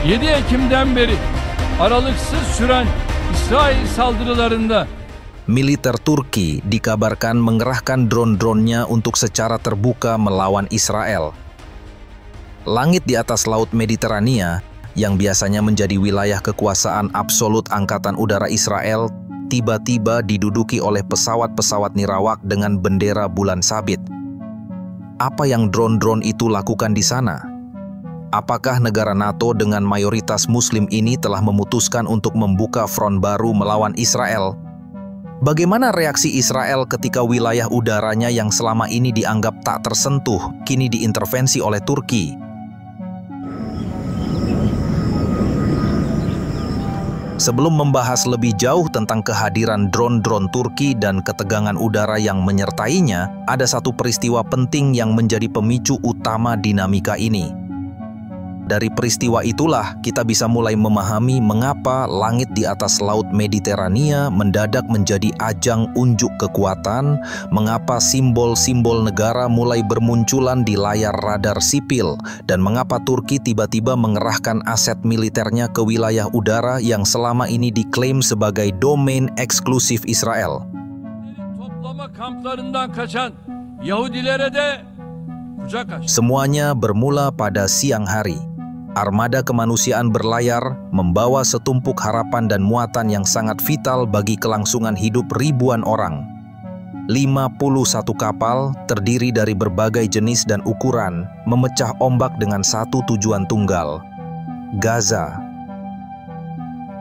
7 Ekim'den beri aralıksız süren İsrail saldırılarında militer Turki dikabarkan mengerahkan drone-dronenya untuk secara terbuka melawan Israel. Langit di atas Laut Mediterania, yang biasanya menjadi wilayah kekuasaan absolut Angkatan Udara Israel, tiba-tiba diduduki oleh pesawat-pesawat nirawak dengan bendera bulan sabit. Apa yang drone-drone itu lakukan di sana? Apakah negara NATO dengan mayoritas Muslim ini telah memutuskan untuk membuka front baru melawan Israel? Bagaimana reaksi Israel ketika wilayah udaranya yang selama ini dianggap tak tersentuh, kini diintervensi oleh Turki? Sebelum membahas lebih jauh tentang kehadiran drone-drone Turki dan ketegangan udara yang menyertainya, ada satu peristiwa penting yang menjadi pemicu utama dinamika ini. Dari peristiwa itulah kita bisa mulai memahami mengapa langit di atas Laut Mediterania mendadak menjadi ajang unjuk kekuatan, mengapa simbol-simbol negara mulai bermunculan di layar radar sipil, dan mengapa Turki tiba-tiba mengerahkan aset militernya ke wilayah udara yang selama ini diklaim sebagai domain eksklusif Israel. toplama kamplarından kaçan Yahudilere de kucak açtı. Semuanya bermula pada siang hari. Armada kemanusiaan berlayar, membawa setumpuk harapan dan muatan yang sangat vital bagi kelangsungan hidup ribuan orang. 51 kapal, terdiri dari berbagai jenis dan ukuran, memecah ombak dengan satu tujuan tunggal: Gaza.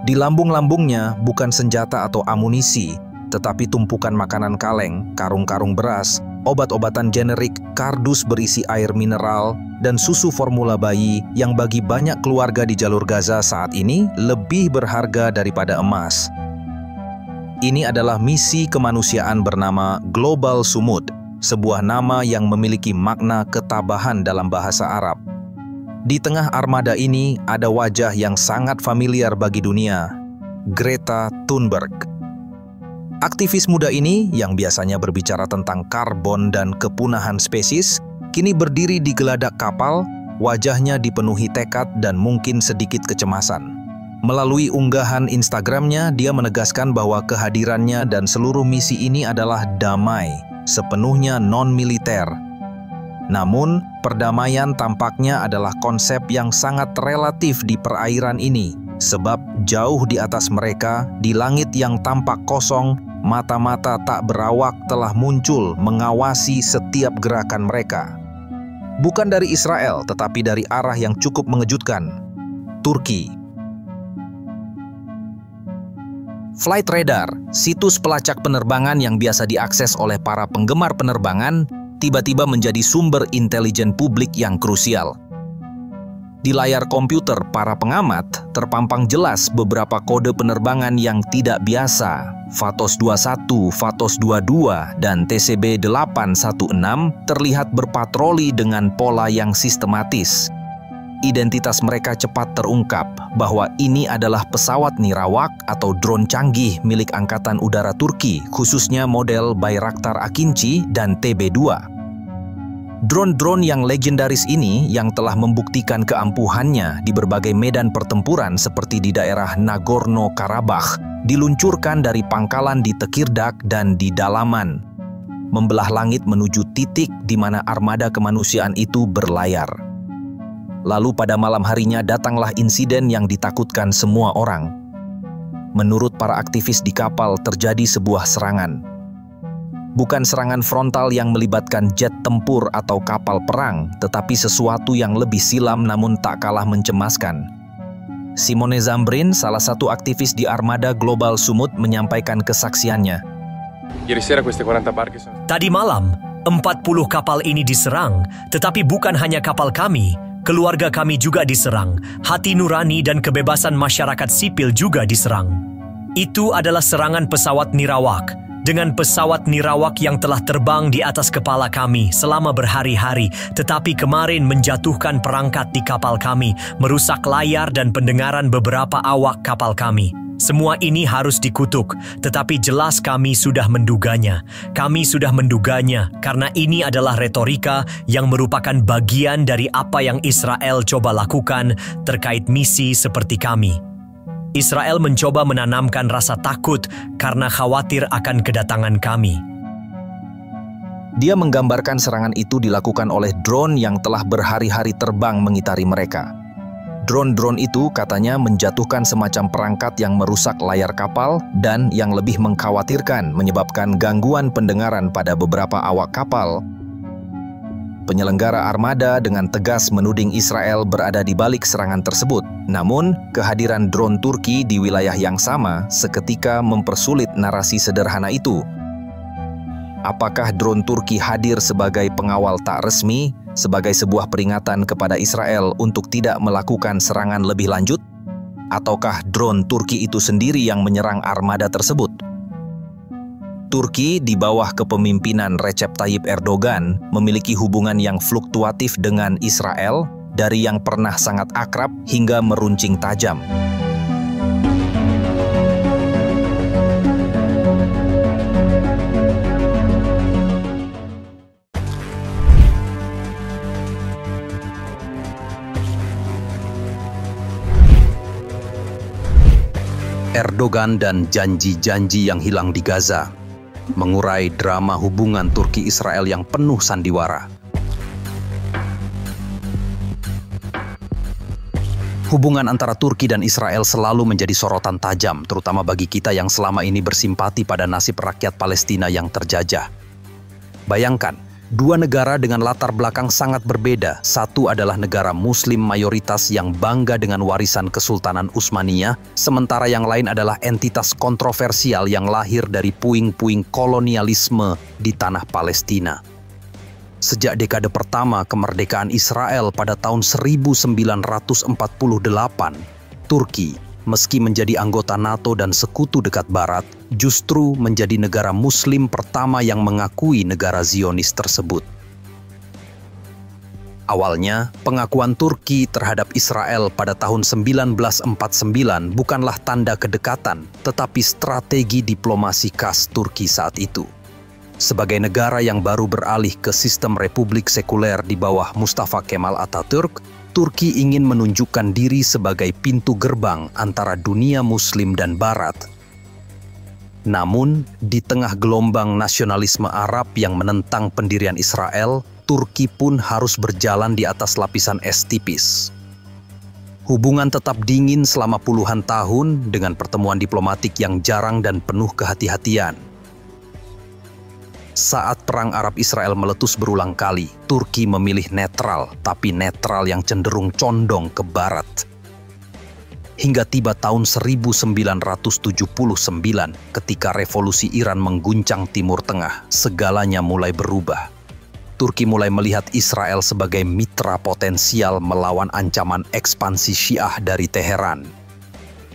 Di lambung-lambungnya bukan senjata atau amunisi, tetapi tumpukan makanan kaleng, karung-karung beras, obat-obatan generik, kardus berisi air mineral, dan susu formula bayi yang bagi banyak keluarga di jalur Gaza saat ini lebih berharga daripada emas. Ini adalah misi kemanusiaan bernama Global Sumud, sebuah nama yang memiliki makna ketabahan dalam bahasa Arab. Di tengah armada ini ada wajah yang sangat familiar bagi dunia, Greta Thunberg. Aktivis muda ini yang biasanya berbicara tentang karbon dan kepunahan spesies, kini berdiri di geladak kapal, wajahnya dipenuhi tekad dan mungkin sedikit kecemasan. Melalui unggahan Instagramnya, dia menegaskan bahwa kehadirannya dan seluruh misi ini adalah damai, sepenuhnya non-militer. Namun, perdamaian tampaknya adalah konsep yang sangat relatif di perairan ini, sebab jauh di atas mereka, di langit yang tampak kosong, mata-mata tak berawak telah muncul mengawasi setiap gerakan mereka. Bukan dari Israel, tetapi dari arah yang cukup mengejutkan, Turki. Flight Radar, situs pelacak penerbangan yang biasa diakses oleh para penggemar penerbangan, tiba-tiba menjadi sumber intelijen publik yang krusial. Di layar komputer para pengamat, terpampang jelas beberapa kode penerbangan yang tidak biasa. Vatos 21, Vatos 22, dan TCB 816 terlihat berpatroli dengan pola yang sistematis. Identitas mereka cepat terungkap bahwa ini adalah pesawat nirawak atau drone canggih milik Angkatan Udara Turki, khususnya model Bayraktar Akinci dan TB2. Drone-drone yang legendaris ini yang telah membuktikan keampuhannya di berbagai medan pertempuran seperti di daerah Nagorno-Karabakh diluncurkan dari pangkalan di Tekirdak dan di Dalaman, membelah langit menuju titik di mana armada kemanusiaan itu berlayar. Lalu pada malam harinya datanglah insiden yang ditakutkan semua orang. Menurut para aktivis di kapal terjadi sebuah serangan. Bukan serangan frontal yang melibatkan jet tempur atau kapal perang, tetapi sesuatu yang lebih silam namun tak kalah mencemaskan. Simone Zambrin, salah satu aktivis di armada Global Sumud, menyampaikan kesaksiannya. Tadi malam, 40 kapal ini diserang, tetapi bukan hanya kapal kami, keluarga kami juga diserang, hati nurani dan kebebasan masyarakat sipil juga diserang. Itu adalah serangan pesawat nirawak, dengan pesawat nirawak yang telah terbang di atas kepala kami selama berhari-hari, tetapi kemarin menjatuhkan perangkat di kapal kami, merusak layar dan pendengaran beberapa awak kapal kami. Semua ini harus dikutuk, tetapi jelas kami sudah menduganya. Kami sudah menduganya karena ini adalah retorika yang merupakan bagian dari apa yang Israel coba lakukan terkait misi seperti kami. Israel mencoba menanamkan rasa takut karena khawatir akan kedatangan kami. Dia menggambarkan serangan itu dilakukan oleh drone yang telah berhari-hari terbang mengitari mereka. Drone-drone itu katanya menjatuhkan semacam perangkat yang merusak layar kapal dan yang lebih mengkhawatirkan menyebabkan gangguan pendengaran pada beberapa awak kapal. Penyelenggara armada dengan tegas menuding Israel berada di balik serangan tersebut. Namun, kehadiran drone Turki di wilayah yang sama seketika mempersulit narasi sederhana itu. Apakah drone Turki hadir sebagai pengawal tak resmi, sebagai sebuah peringatan kepada Israel untuk tidak melakukan serangan lebih lanjut? Ataukah drone Turki itu sendiri yang menyerang armada tersebut? Turki di bawah kepemimpinan Recep Tayyip Erdogan memiliki hubungan yang fluktuatif dengan Israel, dari yang pernah sangat akrab hingga meruncing tajam. Erdogan dan janji-janji yang hilang di Gaza mengurai drama hubungan Turki-Israel yang penuh sandiwara. Hubungan antara Turki dan Israel selalu menjadi sorotan tajam, terutama bagi kita yang selama ini bersimpati pada nasib rakyat Palestina yang terjajah. Bayangkan, dua negara dengan latar belakang sangat berbeda. Satu adalah negara Muslim mayoritas yang bangga dengan warisan Kesultanan Utsmaniyah, sementara yang lain adalah entitas kontroversial yang lahir dari puing-puing kolonialisme di tanah Palestina. Sejak dekade pertama kemerdekaan Israel pada tahun 1948, Turki, meski menjadi anggota NATO dan sekutu dekat Barat, justru menjadi negara Muslim pertama yang mengakui negara Zionis tersebut. Awalnya, pengakuan Turki terhadap Israel pada tahun 1949 bukanlah tanda kedekatan, tetapi strategi diplomasi khas Turki saat itu. Sebagai negara yang baru beralih ke sistem republik sekuler di bawah Mustafa Kemal Atatürk, Turki ingin menunjukkan diri sebagai pintu gerbang antara dunia Muslim dan Barat. Namun, di tengah gelombang nasionalisme Arab yang menentang pendirian Israel, Turki pun harus berjalan di atas lapisan es tipis. Hubungan tetap dingin selama puluhan tahun dengan pertemuan diplomatik yang jarang dan penuh kehati-hatian. Saat Perang Arab-Israel meletus berulang kali, Turki memilih netral, tapi netral yang cenderung condong ke Barat. Hingga tiba tahun 1979, ketika revolusi Iran mengguncang Timur Tengah, segalanya mulai berubah. Turki mulai melihat Israel sebagai mitra potensial melawan ancaman ekspansi Syiah dari Teheran.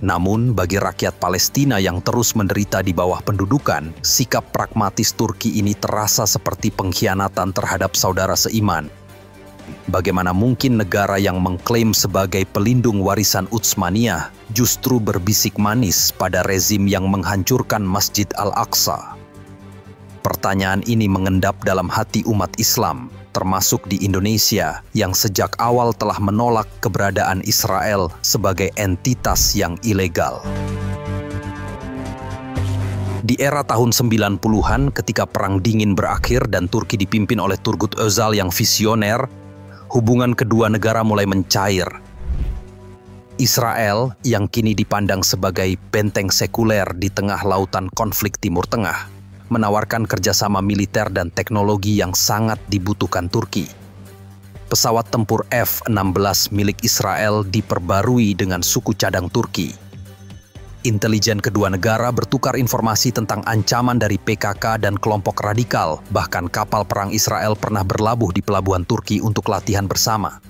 Namun, bagi rakyat Palestina yang terus menderita di bawah pendudukan, sikap pragmatis Turki ini terasa seperti pengkhianatan terhadap saudara seiman. Bagaimana mungkin negara yang mengklaim sebagai pelindung warisan Utsmaniyah justru berbisik manis pada rezim yang menghancurkan Masjid Al-Aqsa? Pertanyaan ini mengendap dalam hati umat Islam, termasuk di Indonesia yang sejak awal telah menolak keberadaan Israel sebagai entitas yang ilegal. Di era tahun 90-an ketika Perang Dingin berakhir dan Turki dipimpin oleh Turgut Özal yang visioner, hubungan kedua negara mulai mencair. Israel yang kini dipandang sebagai benteng sekuler di tengah lautan konflik Timur Tengah, menawarkan kerjasama militer dan teknologi yang sangat dibutuhkan Turki. Pesawat tempur F-16 milik Israel diperbarui dengan suku cadang Turki. Intelijen kedua negara bertukar informasi tentang ancaman dari PKK dan kelompok radikal, bahkan kapal perang Israel pernah berlabuh di pelabuhan Turki untuk latihan bersama.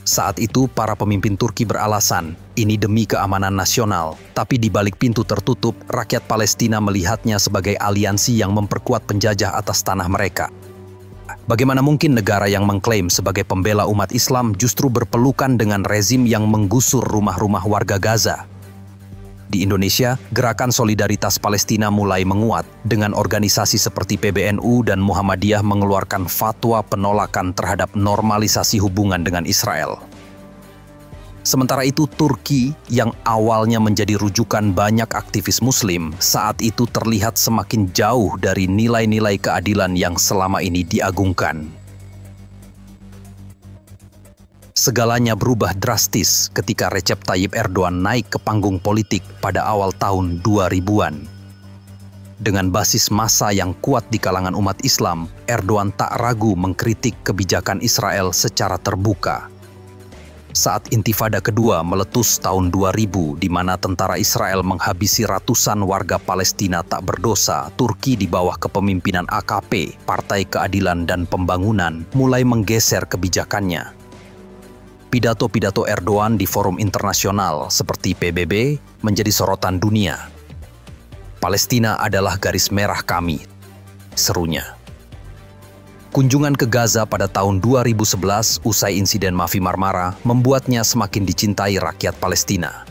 Saat itu, para pemimpin Turki beralasan, ini demi keamanan nasional. Tapi di balik pintu tertutup, rakyat Palestina melihatnya sebagai aliansi yang memperkuat penjajah atas tanah mereka. Bagaimana mungkin negara yang mengklaim sebagai pembela umat Islam justru berpelukan dengan rezim yang menggusur rumah-rumah warga Gaza? Di Indonesia, gerakan solidaritas Palestina mulai menguat dengan organisasi seperti PBNU dan Muhammadiyah mengeluarkan fatwa penolakan terhadap normalisasi hubungan dengan Israel. Sementara itu, Turki yang awalnya menjadi rujukan banyak aktivis Muslim saat itu terlihat semakin jauh dari nilai-nilai keadilan yang selama ini diagungkan. Segalanya berubah drastis ketika Recep Tayyip Erdogan naik ke panggung politik pada awal tahun 2000-an. Dengan basis massa yang kuat di kalangan umat Islam, Erdogan tak ragu mengkritik kebijakan Israel secara terbuka. Saat Intifada kedua meletus tahun 2000, di mana tentara Israel menghabisi ratusan warga Palestina tak berdosa, Turki di bawah kepemimpinan AKP, Partai Keadilan dan Pembangunan, mulai menggeser kebijakannya. Pidato-pidato Erdogan di forum internasional seperti PBB menjadi sorotan dunia. Palestina adalah garis merah kami, serunya. Kunjungan ke Gaza pada tahun 2011 usai insiden Mavi Marmara membuatnya semakin dicintai rakyat Palestina.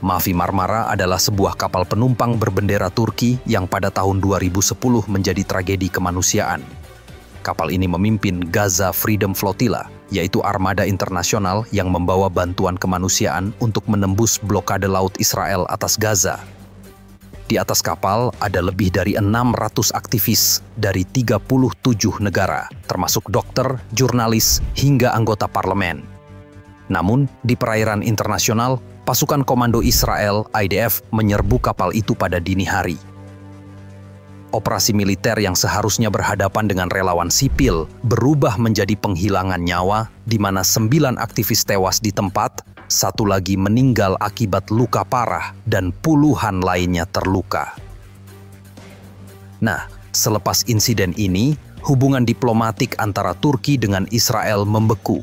Mavi Marmara adalah sebuah kapal penumpang berbendera Turki yang pada tahun 2010 menjadi tragedi kemanusiaan. Kapal ini memimpin Gaza Freedom Flotilla, yaitu armada internasional yang membawa bantuan kemanusiaan untuk menembus blokade laut Israel atas Gaza. Di atas kapal ada lebih dari 600 aktivis dari 37 negara, termasuk dokter, jurnalis, hingga anggota parlemen. Namun, di perairan internasional, pasukan komando Israel, IDF, menyerbu kapal itu pada dini hari. Operasi militer yang seharusnya berhadapan dengan relawan sipil berubah menjadi penghilangan nyawa, di mana 9 aktivis tewas di tempat, 1 lagi meninggal akibat luka parah, dan puluhan lainnya terluka. Nah, selepas insiden ini, hubungan diplomatik antara Turki dengan Israel membeku.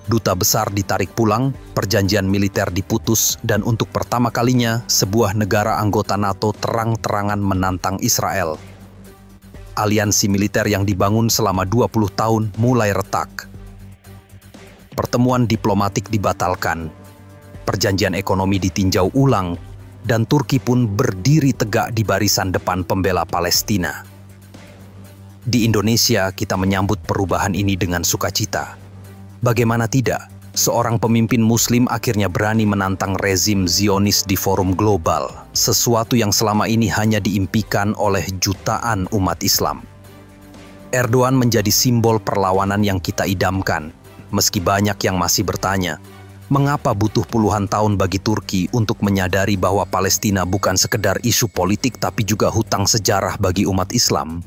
Duta besar ditarik pulang, perjanjian militer diputus, dan untuk pertama kalinya sebuah negara anggota NATO terang-terangan menantang Israel. Aliansi militer yang dibangun selama 20 tahun mulai retak. Pertemuan diplomatik dibatalkan, perjanjian ekonomi ditinjau ulang, dan Turki pun berdiri tegak di barisan depan pembela Palestina. Di Indonesia, kita menyambut perubahan ini dengan sukacita. Bagaimana tidak, seorang pemimpin Muslim akhirnya berani menantang rezim Zionis di forum global, sesuatu yang selama ini hanya diimpikan oleh jutaan umat Islam. Erdogan menjadi simbol perlawanan yang kita idamkan, meski banyak yang masih bertanya, mengapa butuh puluhan tahun bagi Turki untuk menyadari bahwa Palestina bukan sekedar isu politik tapi juga hutang sejarah bagi umat Islam?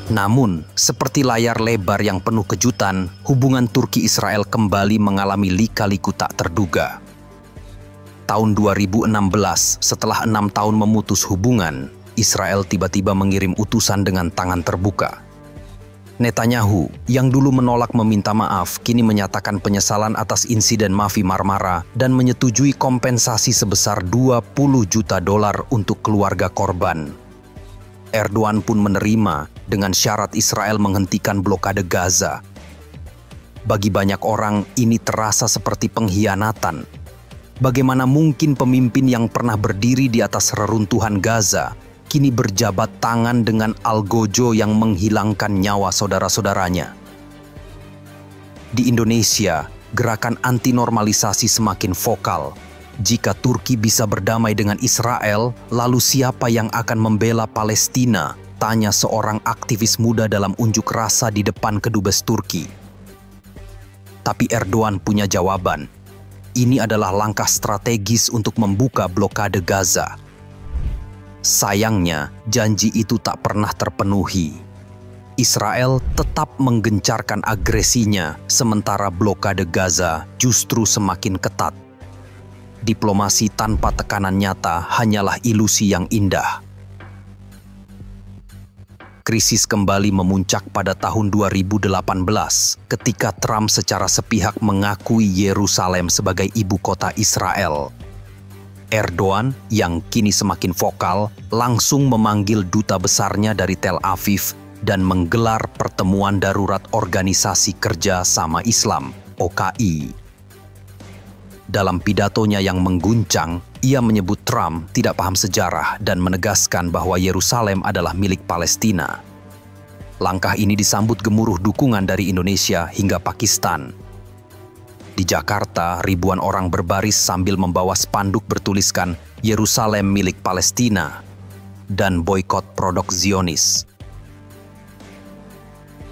Namun, seperti layar lebar yang penuh kejutan, hubungan Turki-Israel kembali mengalami lika-liku tak terduga. Tahun 2016, setelah 6 tahun memutus hubungan, Israel tiba-tiba mengirim utusan dengan tangan terbuka. Netanyahu, yang dulu menolak meminta maaf, kini menyatakan penyesalan atas insiden Mavi Marmara dan menyetujui kompensasi sebesar $20 juta untuk keluarga korban. Erdogan pun menerima dengan syarat Israel menghentikan blokade Gaza. Bagi banyak orang, ini terasa seperti pengkhianatan. Bagaimana mungkin pemimpin yang pernah berdiri di atas reruntuhan Gaza kini berjabat tangan dengan algojo yang menghilangkan nyawa saudara-saudaranya? Di Indonesia, gerakan anti-normalisasi semakin vokal. Jika Turki bisa berdamai dengan Israel, lalu siapa yang akan membela Palestina? Tanya seorang aktivis muda dalam unjuk rasa di depan kedubes Turki. Tapi Erdogan punya jawaban. Ini adalah langkah strategis untuk membuka blokade Gaza. Sayangnya, janji itu tak pernah terpenuhi. Israel tetap menggencarkan agresinya, sementara blokade Gaza justru semakin ketat. Diplomasi tanpa tekanan nyata hanyalah ilusi yang indah. Krisis kembali memuncak pada tahun 2018 ketika Trump secara sepihak mengakui Yerusalem sebagai ibu kota Israel. Erdogan, yang kini semakin vokal, langsung memanggil duta besarnya dari Tel Aviv dan menggelar pertemuan darurat Organisasi Kerja Sama Islam, OKI. Dalam pidatonya yang mengguncang, ia menyebut Trump tidak paham sejarah dan menegaskan bahwa Yerusalem adalah milik Palestina. Langkah ini disambut gemuruh dukungan dari Indonesia hingga Pakistan. Di Jakarta, ribuan orang berbaris sambil membawa spanduk bertuliskan Yerusalem milik Palestina dan boikot produk Zionis.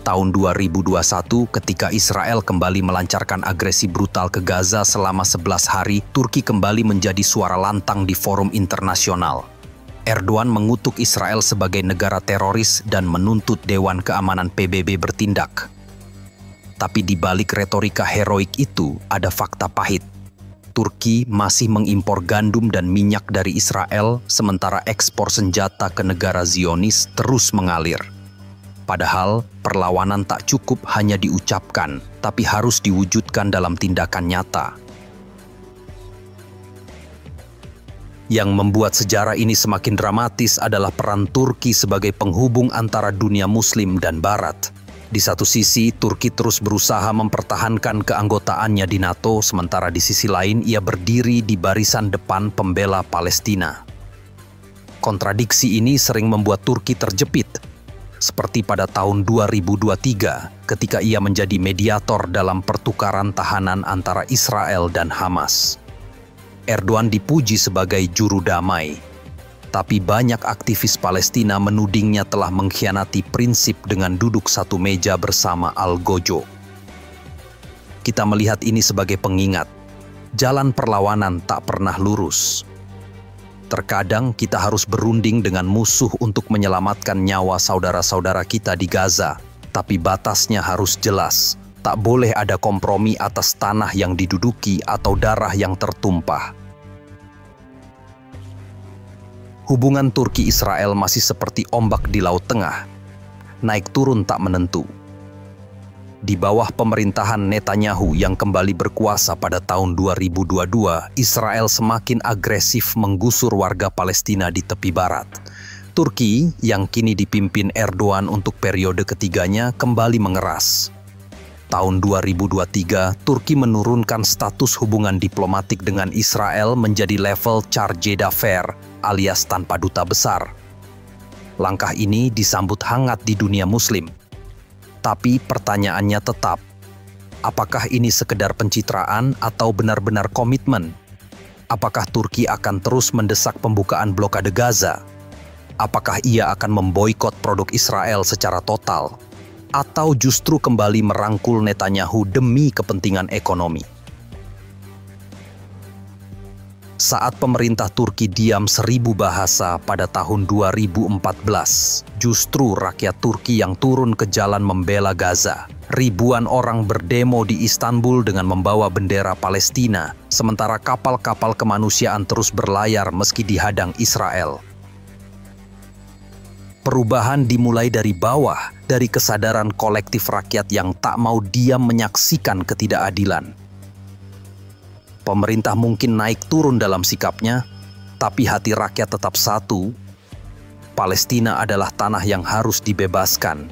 Tahun 2021, ketika Israel kembali melancarkan agresi brutal ke Gaza selama 11 hari, Turki kembali menjadi suara lantang di forum internasional. Erdogan mengutuk Israel sebagai negara teroris dan menuntut Dewan Keamanan PBB bertindak. Tapi di balik retorika heroik itu, ada fakta pahit. Turki masih mengimpor gandum dan minyak dari Israel, sementara ekspor senjata ke negara Zionis terus mengalir. Padahal, perlawanan tak cukup hanya diucapkan, tapi harus diwujudkan dalam tindakan nyata. Yang membuat sejarah ini semakin dramatis adalah peran Turki sebagai penghubung antara dunia Muslim dan Barat. Di satu sisi, Turki terus berusaha mempertahankan keanggotaannya di NATO, sementara di sisi lain ia berdiri di barisan depan pembela Palestina. Kontradiksi ini sering membuat Turki terjepit, seperti pada tahun 2023 ketika ia menjadi mediator dalam pertukaran tahanan antara Israel dan Hamas. Erdogan dipuji sebagai juru damai, tapi banyak aktivis Palestina menudingnya telah mengkhianati prinsip dengan duduk satu meja bersama Al-Gojo. Kita melihat ini sebagai pengingat, jalan perlawanan tak pernah lurus. Terkadang kita harus berunding dengan musuh untuk menyelamatkan nyawa saudara-saudara kita di Gaza, tapi batasnya harus jelas. Tak boleh ada kompromi atas tanah yang diduduki atau darah yang tertumpah. Hubungan Turki-Israel masih seperti ombak di Laut Tengah, naik turun tak menentu. Di bawah pemerintahan Netanyahu yang kembali berkuasa pada tahun 2022, Israel semakin agresif menggusur warga Palestina di tepi barat. Turki, yang kini dipimpin Erdogan untuk periode ketiganya, kembali mengeras. Tahun 2023, Turki menurunkan status hubungan diplomatik dengan Israel menjadi level chargé d'affaires alias tanpa duta besar. Langkah ini disambut hangat di dunia Muslim. Tapi pertanyaannya tetap, apakah ini sekedar pencitraan atau benar-benar komitmen? Apakah Turki akan terus mendesak pembukaan blokade Gaza? Apakah ia akan memboikot produk Israel secara total? Atau justru kembali merangkul Netanyahu demi kepentingan ekonomi? Saat pemerintah Turki diam 1000 bahasa pada tahun 2014, justru rakyat Turki yang turun ke jalan membela Gaza. Ribuan orang berdemo di Istanbul dengan membawa bendera Palestina, sementara kapal-kapal kemanusiaan terus berlayar meski dihadang Israel. Perubahan dimulai dari bawah, dari kesadaran kolektif rakyat yang tak mau diam menyaksikan ketidakadilan. Pemerintah mungkin naik turun dalam sikapnya, tapi hati rakyat tetap satu. Palestina adalah tanah yang harus dibebaskan,